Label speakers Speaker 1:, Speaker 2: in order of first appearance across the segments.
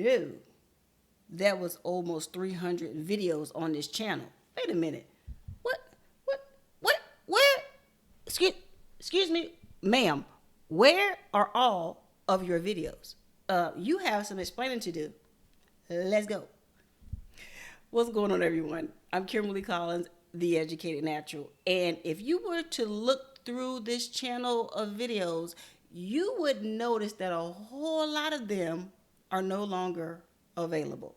Speaker 1: knew there was almost 300 videos on this channel. Wait a minute. What? What? Where? Excuse me, ma'am. Where are all of your videos? You have some explaining to do. Let's go. What's going on, everyone? I'm Kimberly Collins, the Educated Natural. And if you were to look through this channel of videos, you would notice that a whole lot of them are no longer available.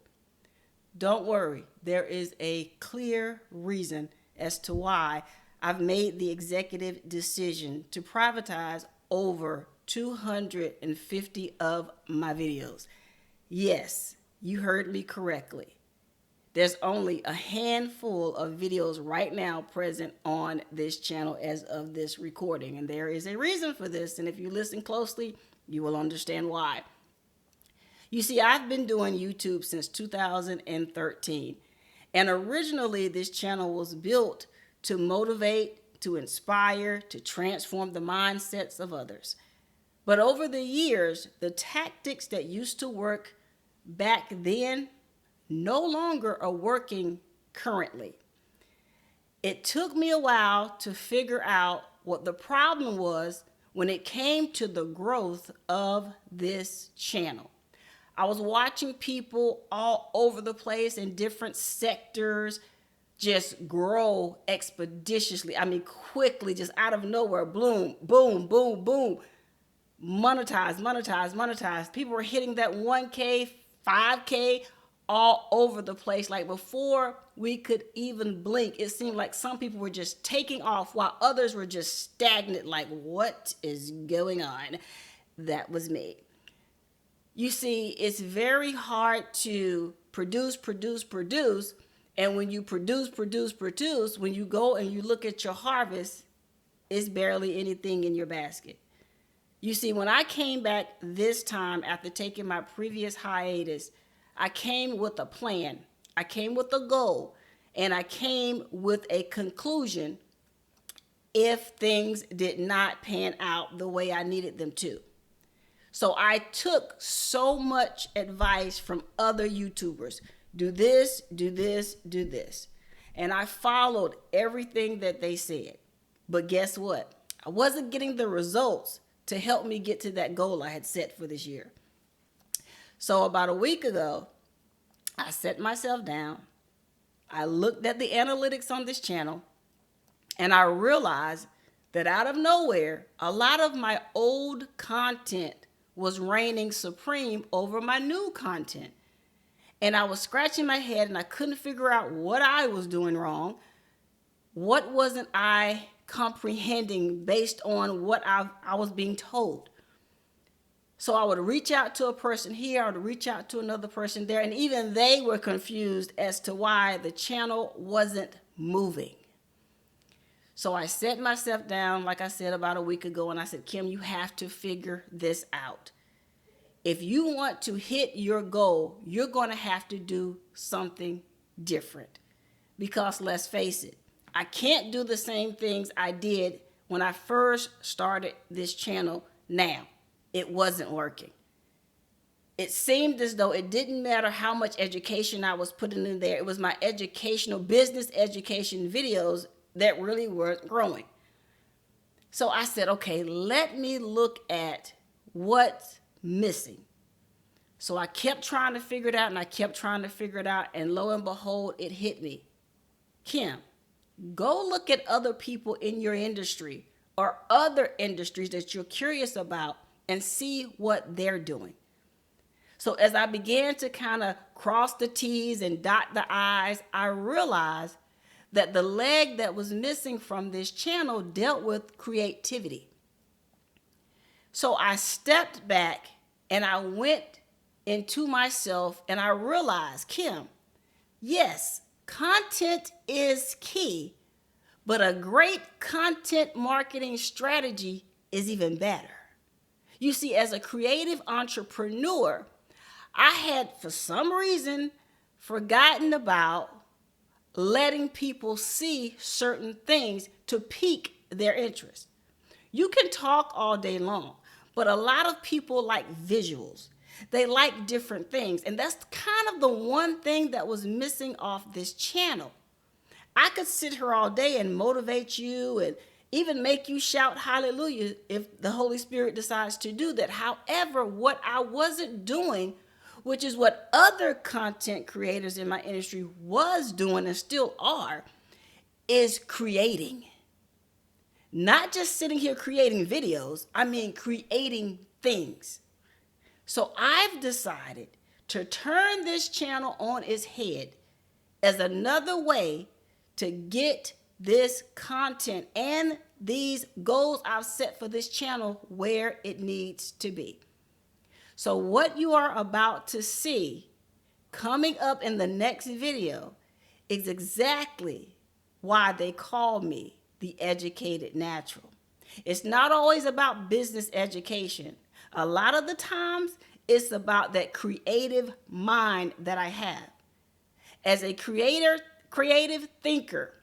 Speaker 1: Don't worry, there is a clear reason as to why I've made the executive decision to privatize over 250 of my videos. Yes, you heard me correctly. There's only a handful of videos right now present on this channel as of this recording, and there is a reason for this, and if you listen closely, you will understand why. You see, I've been doing YouTube since 2013, and originally this channel was built to motivate, to inspire, to transform the mindsets of others. But over the years, the tactics that used to work back then no longer are working currently. It took me a while to figure out what the problem was when it came to the growth of this channel. I was watching people all over the place in different sectors just grow expeditiously. I mean, quickly, just out of nowhere, boom, boom, boom, boom. Monetize. People were hitting that 1K, 5K, all over the place. Like before we could even blink, it seemed like some people were just taking off while others were just stagnant. Like, what is going on? That was me. You see, it's very hard to produce. And when you produce, when you go and you look at your harvest, it's barely anything in your basket. You see, when I came back this time after taking my previous hiatus, I came with a plan, I came with a goal, and I came with a conclusion if things did not pan out the way I needed them to. So I took so much advice from other YouTubers. Do this. And I followed everything that they said. But guess what? I wasn't getting the results to help me get to that goal I had set for this year. So about a week ago, I set myself down. I looked at the analytics on this channel, and I realized that out of nowhere, a lot of my old content was reigning supreme over my new content. And I was scratching my head and I couldn't figure out what I was doing wrong. What wasn't I comprehending based on what I was being told? So I would reach out to a person here, I would reach out to another person there, and even they were confused as to why the channel wasn't moving. So I set myself down, like I said, about a week ago, and I said, Kim, you have to figure this out. If you want to hit your goal, you're going to have to do something different. Because let's face it, I can't do the same things I did when I first started this channel now. It wasn't working. It seemed as though it didn't matter how much education I was putting in there. It was my educational, business education videos that really weren't growing. So I said, okay, let me look at what's missing. So I kept trying to figure it out, and lo and behold, it hit me. Kim, go look at other people in your industry or other industries that you're curious about and see what they're doing. So as I began to kind of cross the T's and dot the I's, I realized that the leg that was missing from this channel dealt with creativity. So I stepped back and I went into myself and I realized, Kim, yes, content is key, but a great content marketing strategy is even better. You see, as a creative entrepreneur, I had, for some reason, forgotten about letting people see certain things to pique their interest. You can talk all day long, but a lot of people like visuals. They like different things. And that's kind of the one thing that was missing off this channel. I could sit here all day and motivate you and even make you shout hallelujah if the Holy Spirit decides to do that. However, what I wasn't doing, which is what other content creators in my industry was doing and still are, is creating. Not just sitting here creating videos, I mean creating things. So I've decided to turn this channel on its head as another way to get this content and these goals I've set for this channel where it needs to be. So what you are about to see coming up in the next video is exactly why they call me the educated natural. It's not always about business education. A lot of the times it's about that creative mind that I have. As a creative thinker,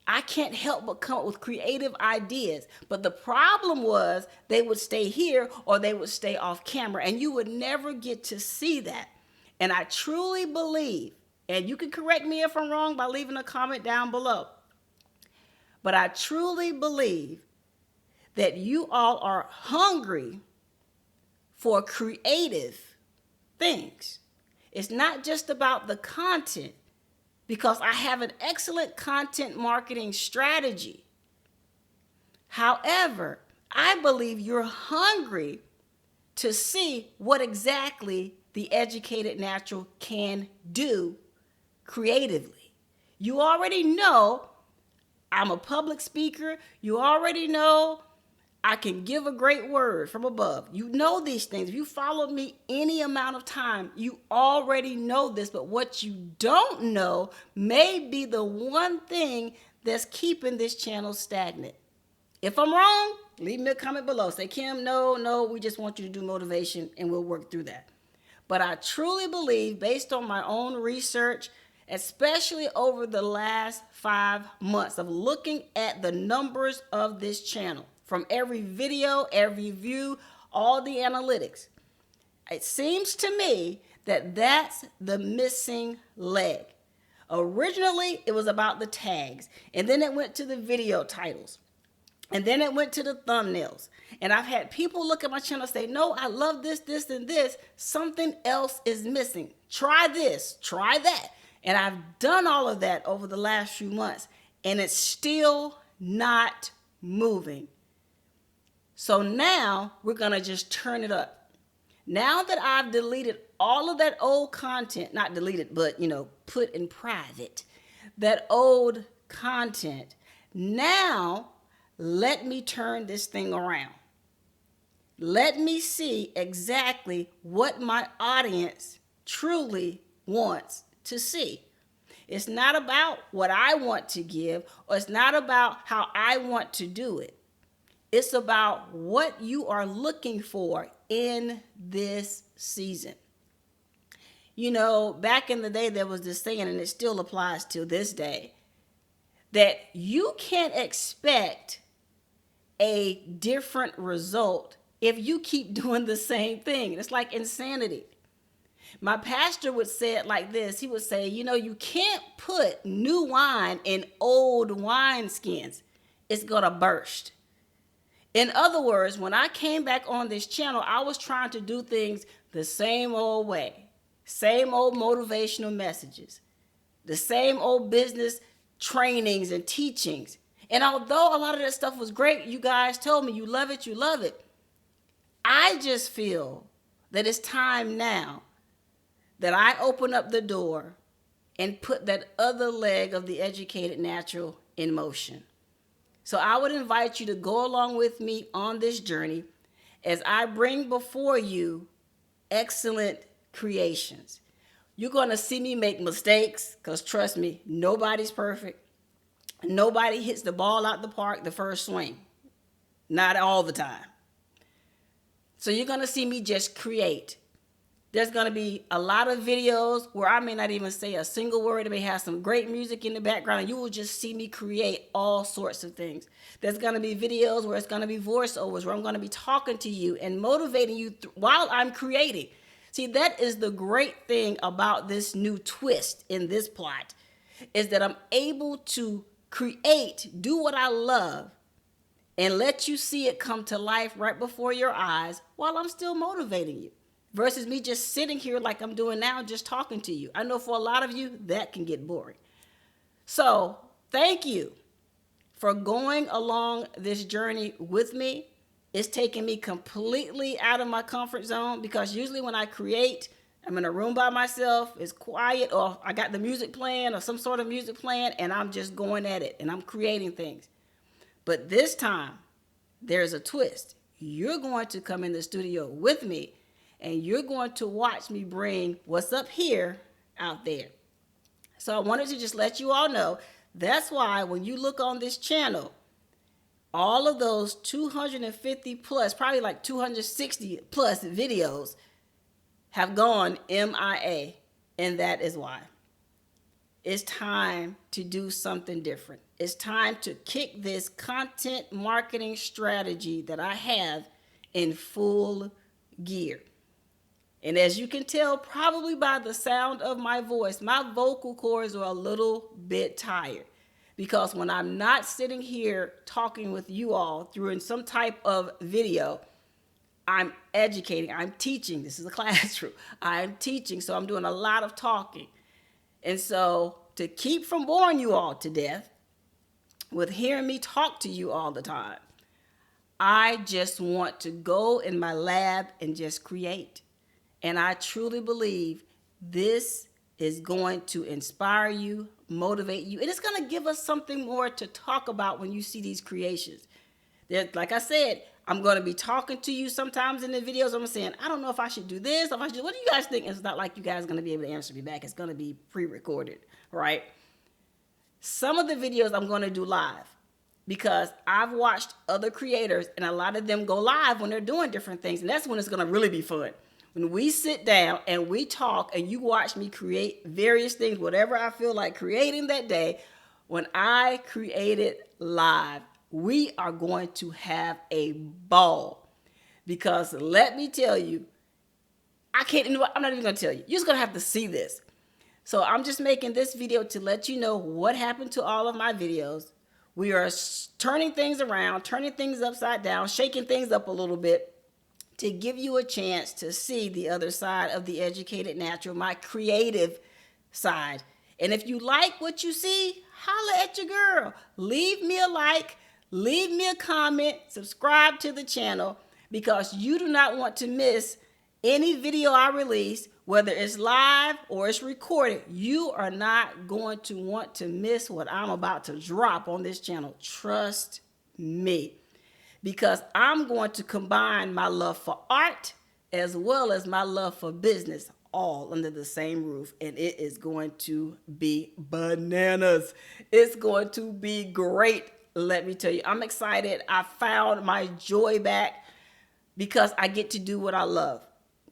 Speaker 1: I can't help but come up with creative ideas. But the problem was they would stay here or they would stay off camera, and you would never get to see that. And I truly believe, and you can correct me if I'm wrong by leaving a comment down below, but I truly believe that you all are hungry for creative things. It's not just about the content, because I have an excellent content marketing strategy. However, I believe you're hungry to see what exactly the educated natural can do creatively. You already know I'm a public speaker. You already know I can give a great word from above. You know these things. If you followed me any amount of time, you already know this. But what you don't know may be the one thing that's keeping this channel stagnant. If I'm wrong, leave me a comment below. Say, Kim, no, we just want you to do motivation and we'll work through that. But I truly believe, based on my own research, especially over the last 5 months of looking at the numbers of this channel, from every video, every view, all the analytics, it seems to me that that's the missing leg. Originally, it was about the tags, and then it went to the video titles, and then it went to the thumbnails. And I've had people look at my channel and say, no, I love this, this, and this. Something else is missing. Try this, try that. And I've done all of that over the last few months, and it's still not moving. So now we're going to just turn it up. Now that I've deleted all of that old content, not deleted, but, put in private, that old content, now let me turn this thing around. Let me see exactly what my audience truly wants to see. It's not about what I want to give, or it's not about how I want to do it. It's about what you are looking for in this season. Back in the day, there was this saying, and it still applies to this day, that you can't expect a different result if you keep doing the same thing. It's like insanity. My pastor would say it like this. He would say, you can't put new wine in old wineskins. It's going to burst. In other words, when I came back on this channel, I was trying to do things the same old way. Same old motivational messages. The same old business trainings and teachings. And although a lot of that stuff was great, you guys told me you love it, I just feel that it's time now that I open up the door and put that other leg of the educated natural in motion. So I would invite you to go along with me on this journey as I bring before you excellent creations. You're going to see me make mistakes, because trust me, nobody's perfect. Nobody hits the ball out the park the first swing. Not all the time. So you're going to see me just create. There's going to be a lot of videos where I may not even say a single word. It may have some great music in the background, and you will just see me create all sorts of things. There's going to be videos where it's going to be voiceovers, where I'm going to be talking to you and motivating you while I'm creating. See, that is the great thing about this new twist in this plot, is that I'm able to create, do what I love, and let you see it come to life right before your eyes while I'm still motivating you. Versus me just sitting here like I'm doing now, just talking to you. I know for a lot of you, that can get boring. So thank you for going along this journey with me. It's taking me completely out of my comfort zone, because usually when I create, I'm in a room by myself, it's quiet, or I got the music playing or some sort of music playing, and I'm just going at it and I'm creating things. But this time, there's a twist. You're going to come in the studio with me, and you're going to watch me bring what's up here out there. So I wanted to just let you all know, that's why when you look on this channel, all of those 250 plus, probably like 260 plus videos have gone MIA. And that is why. It's time to do something different. It's time to kick this content marketing strategy that I have in full gear. And as you can tell, probably by the sound of my voice, my vocal cords are a little bit tired. Because when I'm not sitting here talking with you all through in some type of video, I'm educating, I'm teaching. This is a classroom. I'm teaching, so I'm doing a lot of talking. And so to keep from boring you all to death with hearing me talk to you all the time, I just want to go in my lab and just create. And I truly believe this is going to inspire you, motivate you, and it's going to give us something more to talk about when you see these creations. Like I said, I'm going to be talking to you sometimes in the videos. I'm saying, I don't know if I should do this, or if I should, what do you guys think? It's not like you guys are going to be able to answer me back. It's going to be pre-recorded, right? Some of the videos I'm going to do live, because I've watched other creators, and a lot of them go live when they're doing different things, and that's when it's going to really be fun. When we sit down and we talk and you watch me create various things, whatever I feel like creating that day, when I create it live, we are going to have a ball. Because let me tell you, I'm not even going to tell you. You're just going to have to see this. So I'm just making this video to let you know what happened to all of my videos. We are turning things around, turning things upside down, shaking things up a little bit, to give you a chance to see the other side of the Educated Natural, my creative side. And if you like what you see, holla at your girl. Leave me a like, leave me a comment, subscribe to the channel, because you do not want to miss any video I release, whether it's live or it's recorded. You are not going to want to miss what I'm about to drop on this channel. Trust me. Because I'm going to combine my love for art as well as my love for business all under the same roof. And it is going to be bananas. It's going to be great. Let me tell you, I'm excited. I found my joy back because I get to do what I love.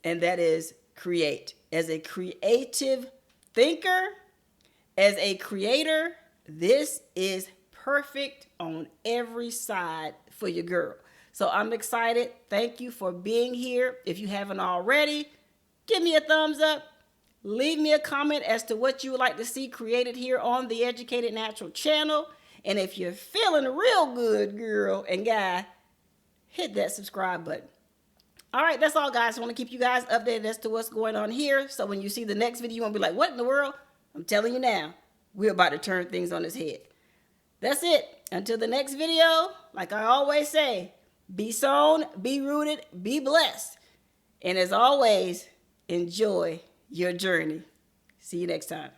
Speaker 1: And that is create. As a creative thinker, as a creator, this is perfect on every side for your girl. So I'm excited. Thank you for being here. If you haven't already, give me a thumbs up. Leave me a comment as to what you would like to see created here on the Educated Natural channel. And if you're feeling real good, girl and guy, hit that subscribe button. All right, that's all, guys. I want to keep you guys updated as to what's going on here. So when you see the next video, you won't be like, what in the world? I'm telling you now, we're about to turn things on its head. That's it. Until the next video, like I always say, be sown, be rooted, be blessed. And as always, enjoy your journey. See you next time.